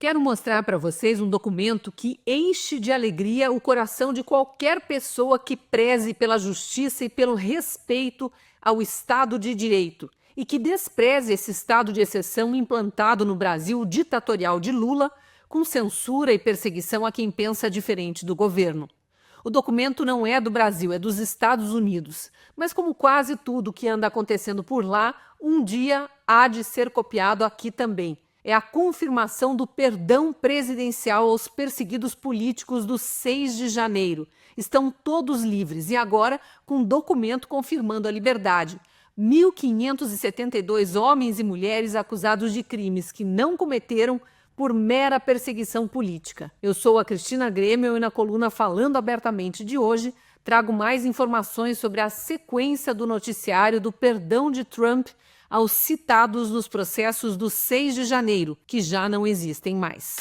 Quero mostrar para vocês um documento que enche de alegria o coração de qualquer pessoa que preze pela justiça e pelo respeito ao Estado de Direito e que despreze esse estado de exceção implantado no Brasil ditatorial de Lula, com censura e perseguição a quem pensa diferente do governo. O documento não é do Brasil, é dos Estados Unidos. Mas como quase tudo que anda acontecendo por lá, um dia há de ser copiado aqui também. É a confirmação do perdão presidencial aos perseguidos políticos do 6 de janeiro. Estão todos livres e agora com um documento confirmando a liberdade. 1.572 homens e mulheres acusados de crimes que não cometeram por mera perseguição política. Eu sou a Cristina Grêmio e na coluna Falando Abertamente de hoje trago mais informações sobre a sequência do noticiário do perdão de Trump aos citados nos processos do 6 de janeiro, que já não existem mais.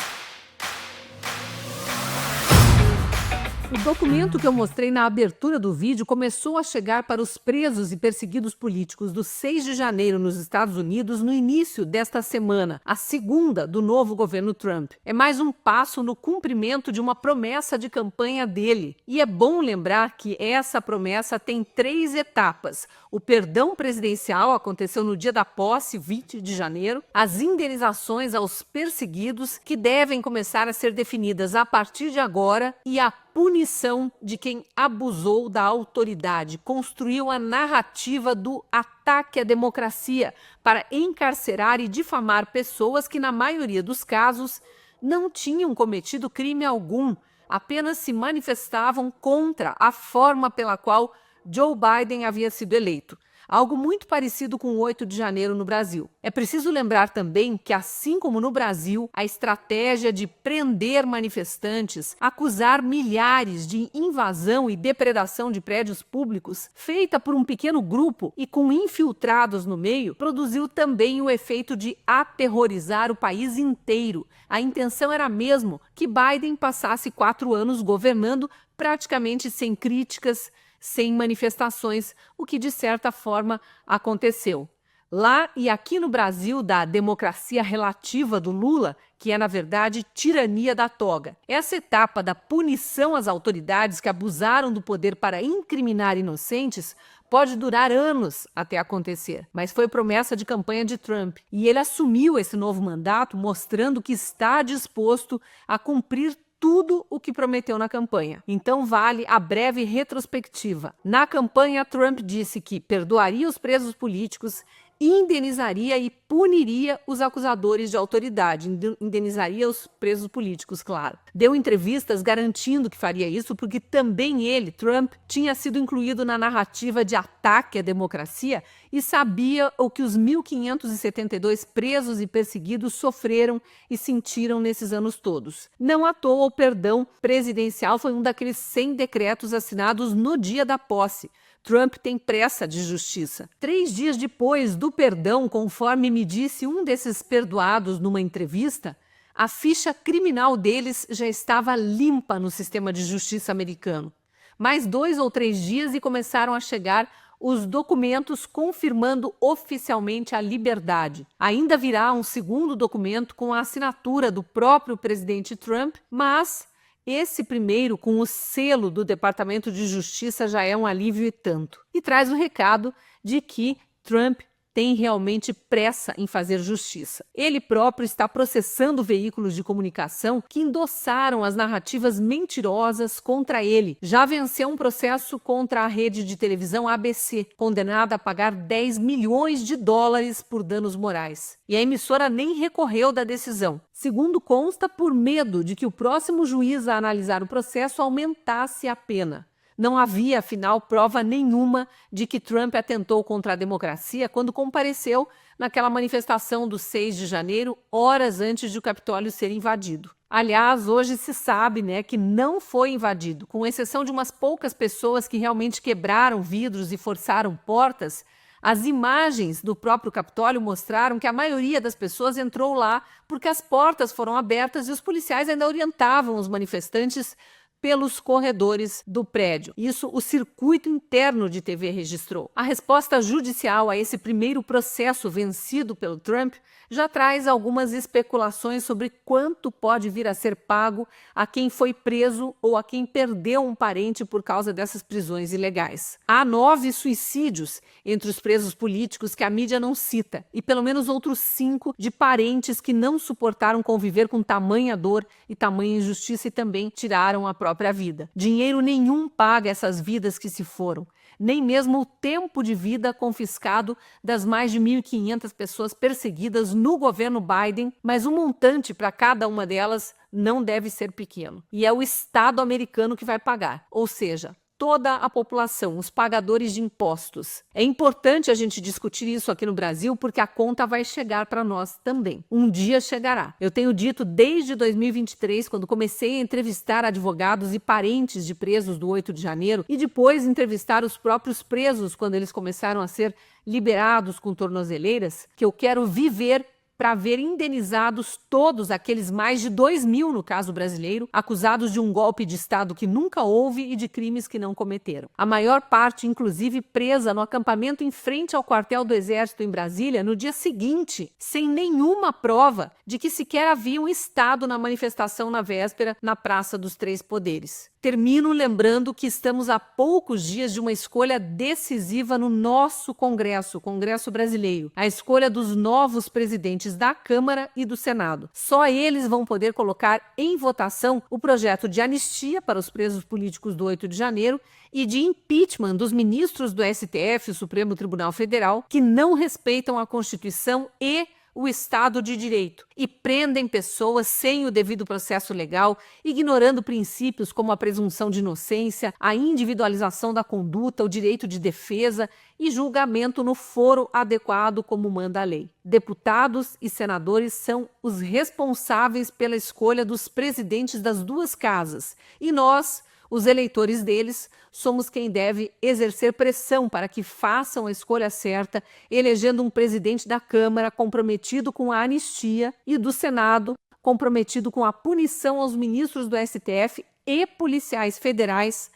O documento que eu mostrei na abertura do vídeo começou a chegar para os presos e perseguidos políticos do 6 de janeiro nos Estados Unidos no início desta semana, a segunda do novo governo Trump. É mais um passo no cumprimento de uma promessa de campanha dele. E é bom lembrar que essa promessa tem 3 etapas. O perdão presidencial aconteceu no dia da posse, 20 de janeiro. As indenizações aos perseguidos, que devem começar a ser definidas a partir de agora, e a punição de quem abusou da autoridade, construiu a narrativa do ataque à democracia para encarcerar e difamar pessoas que, na maioria dos casos, não tinham cometido crime algum, apenas se manifestavam contra a forma pela qual Joe Biden havia sido eleito. Algo muito parecido com o 8 de janeiro no Brasil. É preciso lembrar também que, assim como no Brasil, a estratégia de prender manifestantes, acusar milhares de invasão e depredação de prédios públicos, feita por um pequeno grupo e com infiltrados no meio, produziu também o efeito de aterrorizar o país inteiro. A intenção era mesmo que Biden passasse 4 anos governando praticamente sem críticas, sem manifestações, o que de certa forma aconteceu. Lá e aqui no Brasil, da democracia relativa do Lula, que é na verdade tirania da toga. Essa etapa da punição às autoridades que abusaram do poder para incriminar inocentes pode durar anos até acontecer, mas foi promessa de campanha de Trump e ele assumiu esse novo mandato mostrando que está disposto a cumprir tudo o que prometeu na campanha. Então vale a breve retrospectiva. Na campanha, Trump disse que perdoaria os presos políticos, indenizaria e puniria os acusadores de autoridade, indenizaria os presos políticos, claro. Deu entrevistas garantindo que faria isso porque também ele, Trump, tinha sido incluído na narrativa de ataque à democracia e sabia o que os 1.572 presos e perseguidos sofreram e sentiram nesses anos todos. Não à toa, o perdão presidencial foi um daqueles 100 decretos assinados no dia da posse. Trump tem pressa de justiça. 3 dias depois do perdão, conforme me disse um desses perdoados numa entrevista, a ficha criminal deles já estava limpa no sistema de justiça americano. Mais 2 ou 3 dias e começaram a chegar os documentos confirmando oficialmente a liberdade. Ainda virá um segundo documento com a assinatura do próprio presidente Trump, mas esse primeiro, com o selo do Departamento de Justiça, já é um alívio e tanto. E traz o recado de que Trump tem realmente pressa em fazer justiça. Ele próprio está processando veículos de comunicação que endossaram as narrativas mentirosas contra ele. Já venceu um processo contra a rede de televisão ABC, condenada a pagar 10 milhões de dólares por danos morais. E a emissora nem recorreu da decisão. Segundo consta, por medo de que o próximo juiz a analisar o processo aumentasse a pena. Não havia, afinal, prova nenhuma de que Trump atentou contra a democracia quando compareceu naquela manifestação do 6 de janeiro, horas antes de o Capitólio ser invadido. Aliás, hoje se sabe, que não foi invadido, com exceção de umas poucas pessoas que realmente quebraram vidros e forçaram portas. As imagens do próprio Capitólio mostraram que a maioria das pessoas entrou lá porque as portas foram abertas e os policiais ainda orientavam os manifestantes pelos corredores do prédio. Isso o circuito interno de TV registrou. A resposta judicial a esse primeiro processo vencido pelo Trump já traz algumas especulações sobre quanto pode vir a ser pago a quem foi preso ou a quem perdeu um parente por causa dessas prisões ilegais. Há 9 suicídios entre os presos políticos que a mídia não cita e pelo menos outros 5 de parentes que não suportaram conviver com tamanha dor e tamanha injustiça e também tiraram a própria vida. Dinheiro nenhum paga essas vidas que se foram, nem mesmo o tempo de vida confiscado das mais de 1.500 pessoas perseguidas no governo Biden, mas o montante para cada uma delas não deve ser pequeno. E é o Estado americano que vai pagar, ou seja, toda a população, os pagadores de impostos. É importante a gente discutir isso aqui no Brasil porque a conta vai chegar para nós também. Um dia chegará. Eu tenho dito desde 2023, quando comecei a entrevistar advogados e parentes de presos do 8 de janeiro e depois entrevistar os próprios presos quando eles começaram a ser liberados com tornozeleiras, que eu quero viver para ver indenizados todos aqueles mais de 2.000, no caso brasileiro, acusados de um golpe de Estado que nunca houve e de crimes que não cometeram. A maior parte, inclusive, presa no acampamento em frente ao quartel do Exército em Brasília no dia seguinte, sem nenhuma prova de que sequer havia um Estado na manifestação na véspera na Praça dos Três Poderes. Termino lembrando que estamos a poucos dias de uma escolha decisiva no nosso Congresso, o Congresso brasileiro, a escolha dos novos presidentes da Câmara e do Senado. Só eles vão poder colocar em votação o projeto de anistia para os presos políticos do 8 de janeiro e de impeachment dos ministros do STF, o Supremo Tribunal Federal, que não respeitam a Constituição e o Estado de Direito e prendem pessoas sem o devido processo legal, ignorando princípios como a presunção de inocência, a individualização da conduta, o direito de defesa e julgamento no foro adequado como manda a lei. Deputados e senadores são os responsáveis pela escolha dos presidentes das duas casas e nós, os eleitores deles, somos quem deve exercer pressão para que façam a escolha certa, elegendo um presidente da Câmara comprometido com a anistia e do Senado comprometido com a punição aos ministros do STF e policiais federais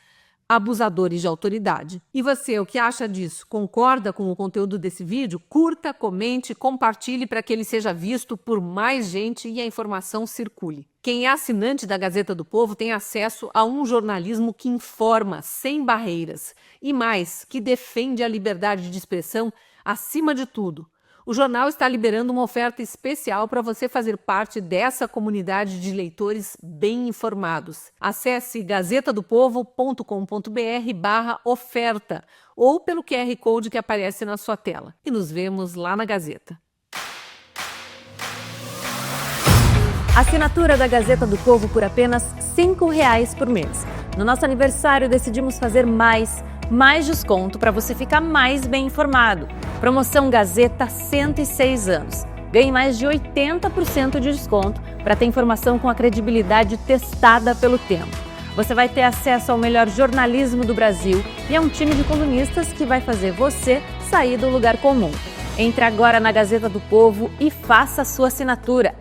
abusadores de autoridade. E você, o que acha disso? Concorda com o conteúdo desse vídeo? Curta, comente, compartilhe para que ele seja visto por mais gente e a informação circule. Quem é assinante da Gazeta do Povo tem acesso a um jornalismo que informa, sem barreiras, e mais, que defende a liberdade de expressão acima de tudo. O jornal está liberando uma oferta especial para você fazer parte dessa comunidade de leitores bem informados. Acesse gazetadopovo.com.br/oferta ou pelo QR Code que aparece na sua tela. E nos vemos lá na Gazeta. Assinatura da Gazeta do Povo por apenas R$ 5,00 por mês. No nosso aniversário decidimos fazer mais desconto para você ficar mais bem informado. Promoção Gazeta 106 anos. Ganhe mais de 80% de desconto para ter informação com a credibilidade testada pelo tempo. Você vai ter acesso ao melhor jornalismo do Brasil e a um time de colunistas que vai fazer você sair do lugar comum. Entre agora na Gazeta do Povo e faça a sua assinatura.